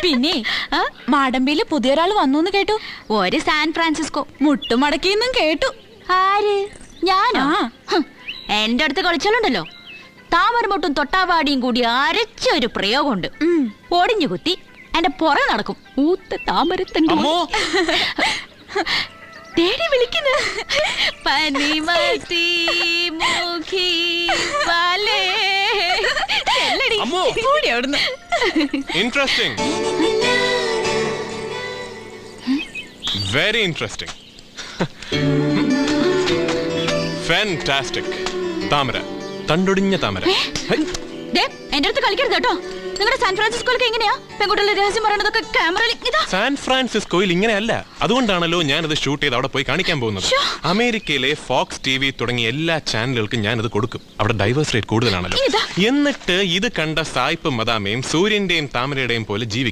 പിന്നെ മാടമ്പിയില് പുതിയൊരാൾ വന്നു കേട്ടു. ഒരു സാൻ ഫ്രാൻസിസ്കോ മുട്ടുമടക്കിന്നും കേട്ടു. ആര്? ഞാനോ? എന്റെ അടുത്ത് കളിച്ചാലുണ്ടല്ലോ, താമരമൊട്ടും തൊട്ടാവാടിയും കൂടി അരച്ച ഒരു പ്രയോഗമുണ്ട്. ഒടിഞ്ഞു കുത്തി എന്റെ പുറ നടക്കും. ഊത്ത താമരത്തണ്ടി തേടി വിളിക്കുന്നു. പനിമത്തി മുഖി വാലേ. കൂടി അവിടുന്ന്. Interesting, very interesting, fantastic. താമര, തണ്ടൊടിഞ്ഞ താമര. എന്റെ അടുത്ത് കളിക്കരുത് കേട്ടോ. നിങ്ങളുടെ സാൻ ഫ്രാൻസിസ്കോയിലൊക്കെ എങ്ങനെയാ പെൺകുട്ടികളുടെ രഹസ്യം പറയണതൊക്കെ ക്യാമറയിൽ? സാൻ ഫ്രാൻസിസ്കോയിൽ ഇങ്ങനെയല്ല. അതുകൊണ്ടാണല്ലോ ഞാനത് ഷൂട്ട് ചെയ്ത് അവിടെ പോയി കാണിക്കാൻ പോകുന്നത്. അമേരിക്കയിലെ ഫോക്സ് ടിവി തുടങ്ങിയ എല്ലാ ചാനലുകൾക്കും ഞാനത് കൊടുക്കും. അവിടെ ഡൈവേഴ്സ് റേറ്റ് കൂടുതലാണല്ലോ. എന്നിട്ട് ഇത് കണ്ട സായിപ്പും മദാമയും സൂര്യന്റെയും താമരയുടെയും പോലെ ജീവിക്കും.